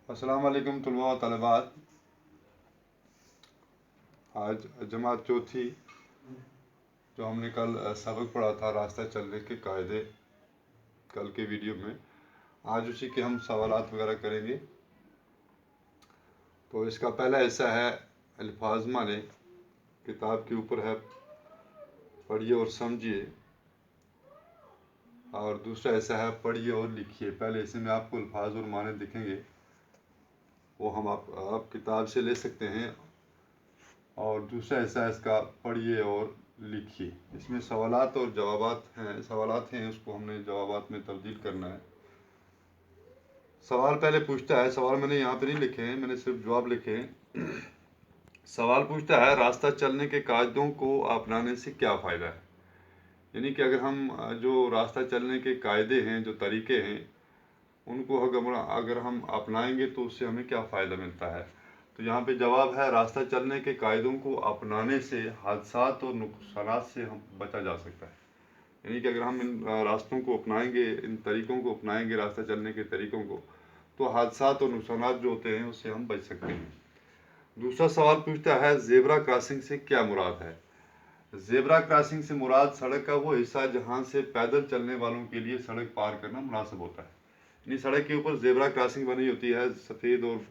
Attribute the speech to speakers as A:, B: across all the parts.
A: अस्सलाम वालेकुम तुलबा व तलबात। आज जमात चौथी जो हमने कल सबक पढ़ा था रास्ता चलने के कायदे, कल के वीडियो में, आज उसी के हम सवालात वगैरह करेंगे। तो इसका पहला हिस्सा है अल्फाज माने, किताब के ऊपर है पढ़िए और समझिए, और दूसरा हिस्सा है पढ़िए और लिखिए। पहले हिस्से में आपको अल्फाज और माने दिखेंगे, वो हम आप किताब से ले सकते हैं, और दूसरा हिस्सा इसका पढ़िए और लिखिए। इसमें सवालात और सवालात हैं, उसको हमने जवाबात में तब्दील करना है। सवाल पहले पूछता है, सवाल मैंने यहाँ पे नहीं लिखे हैं, मैंने सिर्फ जवाब लिखे हैं। सवाल पूछता है रास्ता चलने के कायदों को अपनाने से क्या फ़ायदा है। यानी कि अगर हम जो रास्ता चलने के कायदे हैं, जो तरीके हैं, उनको अगर हम अपनाएंगे तो उससे हमें क्या फ़ायदा मिलता है। तो यहाँ पे जवाब है, रास्ता चलने के कायदों को अपनाने से हादसात और नुकसानात से हम बचा जा सकता है। यानी कि अगर हम इन रास्तों को अपनाएंगे, इन तरीक़ों को अपनाएंगे, रास्ता चलने के तरीक़ों को, तो हादसात और नुकसानात जो होते हैं उससे हम बच सकते हैं। दूसरा सवाल पूछता है ज़ेब्रा क्रॉसिंग से क्या मुराद है। ज़ेब्रा क्रॉसिंग से मुराद सड़क का वो हिस्सा जहाँ से पैदल चलने वालों के लिए सड़क पार करना मुनासिब होता है। यानी सड़क के ऊपर ज़ेब्रा क्रॉसिंग बनी होती है, सफ़ेद और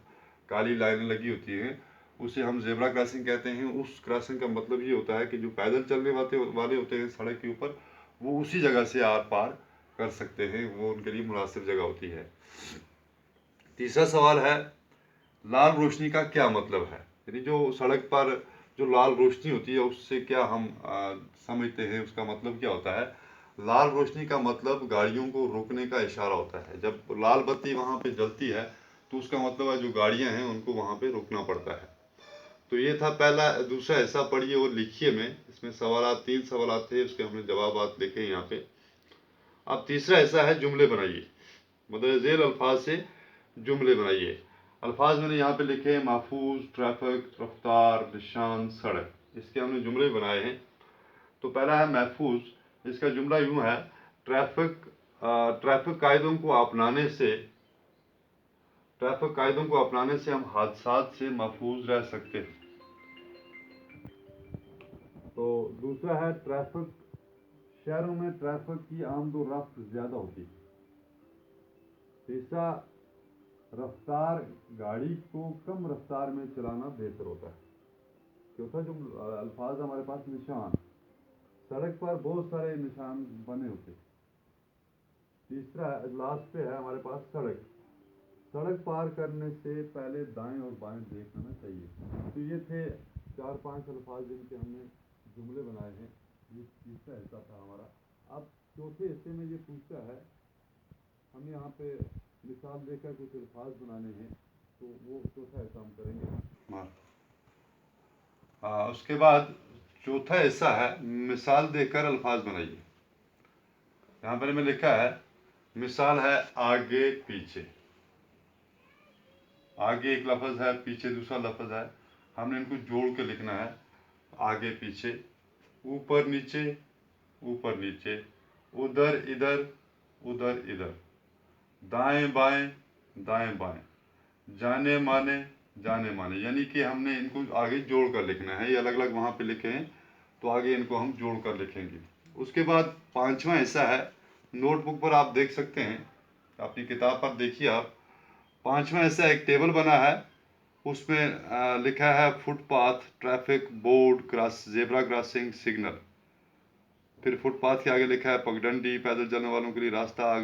A: काली लाइनें लगी होती हैं, उसे हम ज़ेब्रा क्रॉसिंग कहते हैं। उस क्रॉसिंग का मतलब ये होता है कि जो पैदल चलने वाले होते हैं सड़क के ऊपर, वो उसी जगह से आर पार कर सकते हैं, वो उनके लिए मुनासिब जगह होती है। तीसरा सवाल है लाल रोशनी का क्या मतलब है। यानी जो सड़क पर जो लाल रोशनी होती है उससे क्या हम समझते हैं, उसका मतलब क्या होता है। लाल रोशनी का मतलब गाड़ियों को रोकने का इशारा होता है। जब लाल बत्ती वहाँ पे जलती है तो उसका मतलब है जो गाड़ियाँ हैं उनको वहाँ पे रोकना पड़ता है। तो ये था पहला। दूसरा हिस्सा पढ़िए और लिखिए में, इसमें तीन सवाल थे, उसके हमने जवाब लिखे यहाँ पे। अब तीसरा हिस्सा है जुमले बनाइए, मतलब झेल अल्फाज से जुमले बनाइए। अल्फाज मैंने यहाँ पे लिखे हैं महफूज, ट्रैफिक, रफ्तार, निशान, सड़क। इसके हमने जुमले बनाए हैं। तो पहला है महफूज। इसका जुमला यूं है, ट्रैफिक कायदों को अपनाने से हम हादसात से महफूज रह सकते हैं। तो दूसरा है ट्रैफिक, शहरों में ट्रैफिक की आमदोरफ्त ज़्यादा होती है। तीसरा, रफ्तार, गाड़ी को कम रफ्तार में चलाना बेहतर होता है। चौथा जो अल्फाज हमारे पास, निशान, सड़क पर बहुत सारे निशान बने होते हैं। तीसरा लास्ट पे है हमारे पास सड़क, सड़क पार करने से पहले दाएं और बाएं देखना चाहिए। तो ये थे 4-5 अल्फाज जिनके हमने जुमले बनाए हैं। ये तीसरा हिस्सा था हमारा। अब चौथे हिस्से में ये पूछता है, हम यहाँ पे मिसाल देकर कुछ अल्फाज बनाने हैं, तो वो चौथा हिस्सा हम करेंगे। उसके बाद चौथा हिस्सा है मिसाल देकर अल्फाज बनाइए। यहाँ पर मैं लिखा है, मिसाल है आगे पीछे। आगे एक लफ्ज़ है, पीछे दूसरा लफ्ज़ है, हमने इनको जोड़ के लिखना है। आगे पीछे, ऊपर नीचे, ऊपर नीचे, उधर इधर, उधर इधर, दाएं बाएं, दाएं बाएं, जाने माने, जाने माने। यानी कि हमने इनको आगे जोड़ कर लिखना है। ये अलग अलग वहाँ पे लिखे हैं, तो आगे इनको हम जोड़ कर लिखेंगे। उसके बाद पांचवा हिस्सा है, नोटबुक पर आप देख सकते हैं, अपनी किताब पर देखिए आप। पांचवा हिस्सा एक टेबल बना है, उसमें लिखा है footpath, traffic, board, zebra crossing, signal. फिर फुटपाथ के आगे लिखा है पगडंडी, पैदल चलने वालों के लिए रास्ता।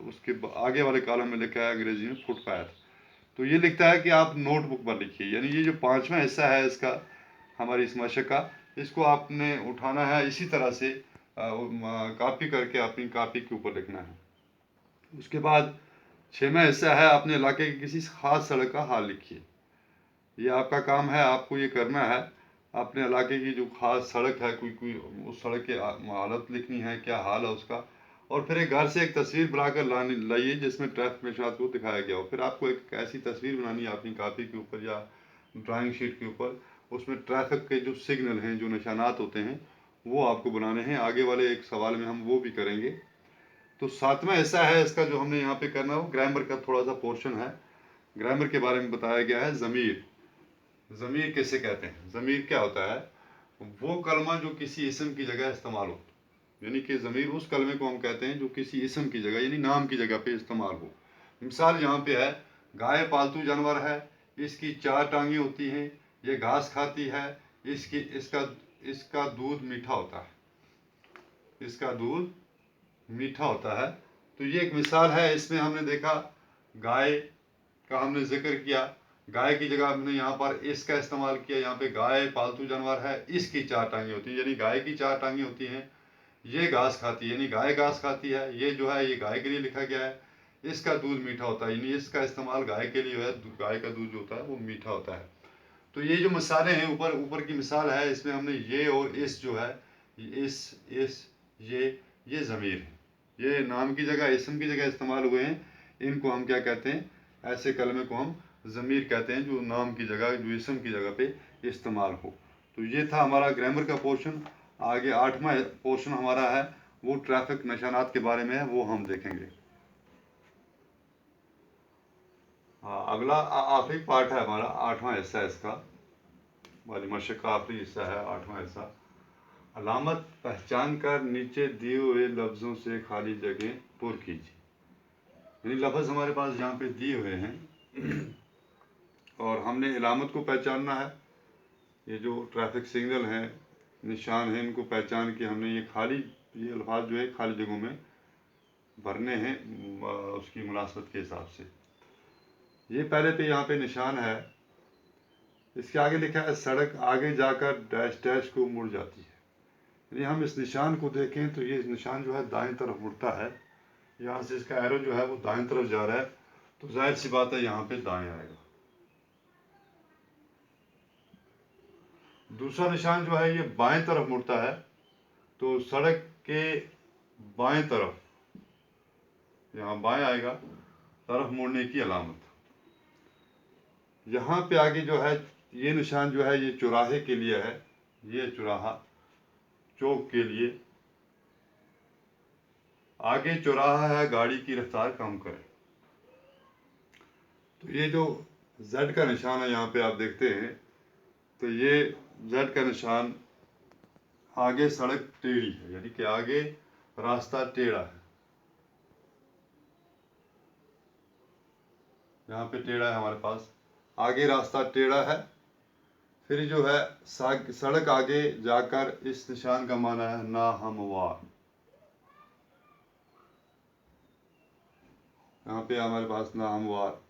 A: उसके आगे वाले कॉलम में लिखा है अंग्रेजी में फुटपाथ। तो ये लिखता है कि आप नोटबुक पर लिखिए। यानी ये जो पांचवा हिस्सा है इसका, हमारी इस मशक का, इसको आपने उठाना है इसी तरह से, कॉपी करके अपनी कॉपी के ऊपर लिखना है। उसके बाद छठवां हिस्सा है अपने इलाके की किसी खास सड़क का हाल लिखिए। ये आपका काम है, आपको ये करना है। अपने इलाके की जो खास सड़क है, कोई उस सड़क की हालत लिखनी है, क्या हाल है उसका। और फिर एक घर से एक तस्वीर बनाकर लाइए जिसमें ट्रैफिक निशान को दिखाया गया हो। फिर आपको एक ऐसी तस्वीर बनानी है अपनी कॉपी के ऊपर या ड्राइंग शीट के ऊपर, उसमें ट्रैफिक के जो सिग्नल हैं, जो निशानात होते हैं, वो आपको बनाने हैं। आगे वाले एक सवाल में हम वो भी करेंगे। तो सातवां हिस्सा है इसका, जो हमने यहाँ पे करना है वो ग्रामर का थोड़ा सा पोर्शन है। ग्रामर के बारे में बताया गया है ज़मीर। ज़मीर किसे कहते हैं? ज़मीर क्या होता है? वो कलमा जो किसी इसम की जगह इस्तेमाल हो, यानी कि ज़मीर उस कलमे को हम कहते हैं जो किसी इसम की जगह यानी नाम की जगह पे इस्तेमाल हो। मिसाल यहाँ पे है, गाय पालतू जानवर है, इसकी 4 टांगें होती हैं, ये घास खाती है, इसका दूध मीठा होता है, इसका दूध मीठा होता है। तो ये एक मिसाल है। इसमें हमने देखा गाय का हमने जिक्र किया, गाय की जगह हमने यहाँ पर इसका इस्तेमाल किया। यहाँ पे गाय पालतू जानवर है, इसकी 4 टांगें होती हैं, यानी गाय की 4 टांगें होती हैं। ये घास खाती है, यानी गाय घास खाती है। ये जो है ये गाय के लिए लिखा गया है। इसका दूध मीठा होता है, यानी इसका इस्तेमाल गाय के लिए है, गाय का दूध जो होता है वो मीठा होता है। तो ये जो मिसालें हैं, ऊपर की मिसाल है, इसमें हमने ये और इस जो है, इस ये ज़मीर है, ये नाम की जगह इसम की जगह इस्तेमाल हुए हैं। इनको हम क्या कहते हैं? ऐसे कलमे को हम ज़मीर कहते हैं जो नाम की जगह, जो इसम की जगह पे इस्तेमाल हो। तो ये था हमारा ग्रामर का पोर्शन। आगे 8वां पोर्शन हमारा है, वो ट्रैफिक निशानात के बारे में है, वो हम देखेंगे। हाँ, अगला आखिरी पार्ट है हमारा, 8वां हिस्सा इसका, हमारी मशक का आखिरी हिस्सा है, 8वां हिस्सा। अलामत पहचान कर नीचे दिए हुए लफ्ज़ों से खाली जगह पुर कीजिए। यानी लफ्ज़ हमारे पास यहाँ पे दिए हुए हैं और हमने अलामत को पहचानना है। ये जो ट्रैफिक सिग्नल हैं, निशान हैं, इनको पहचान के हमने ये अल्फाज जो है खाली जगहों में भरने हैं उसकी मुनासबत के हिसाब से। ये पहले तो यहाँ पे निशान है, इसके आगे लिखा है सड़क आगे जाकर डैश डैश को मुड़ जाती है। यानी हम इस निशान को देखें तो ये निशान जो है दाएं तरफ मुड़ता है। यहाँ से इसका एरो जो है वो दाएं तरफ जा रहा है, तो जाहिर सी बात है यहाँ पे दाएं आएगा। दूसरा निशान जो है ये बाएं तरफ मुड़ता है, तो सड़क के बाएं तरफ, यहाँ बाएं आएगा, तरफ मुड़ने की अलामत। यहाँ पे आगे जो है ये निशान जो है ये चौराहे के लिए है, ये चौराहा चौक के लिए। आगे चौराहा है, गाड़ी की रफ्तार कम करें। तो ये जो Z का निशान है यहाँ पे आप देखते हैं, तो ये Z का निशान, आगे सड़क टेढ़ी है, यानी कि आगे रास्ता टेढ़ा है, यहाँ पे टेढ़ा है हमारे पास, आगे रास्ता टेढ़ा है। फिर जो है सड़क आगे जाकर, इस निशान का माना है नाहमवार। यहाँ पे हमारे पास नाहमवार।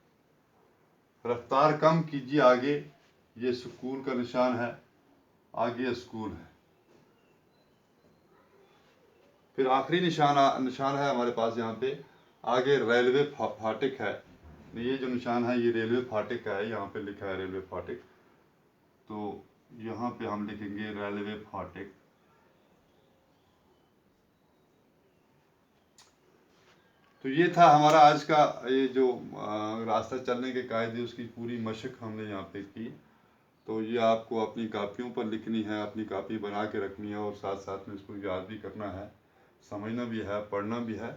A: रफ्तार कम कीजिए आगे, ये स्कूल का निशान है, आगे स्कूल है। फिर आखिरी निशान है हमारे पास यहाँ पे, आगे रेलवे फाटक है। ये जो निशान है ये रेलवे फाटक का है, यहाँ पे लिखा है रेलवे फाटक, तो यहाँ पे हम लिखेंगे रेलवे फाटक। तो ये था हमारा आज का ये जो रास्ता चलने के कायदे, उसकी पूरी मशक हमने यहाँ पे की। तो ये आपको अपनी कापियों पर लिखनी है, अपनी कापी बना के रखनी है और साथ साथ में इसको याद भी करना है, समझना भी है, पढ़ना भी है।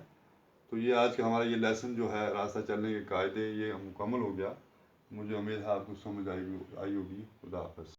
A: तो ये आज का हमारा ये लेसन जो है रास्ता चलने के कायदे, ये मुकम्मल हो गया। मुझे उम्मीद है आपको समझ आई होगी। खुदा हाफ़िज़।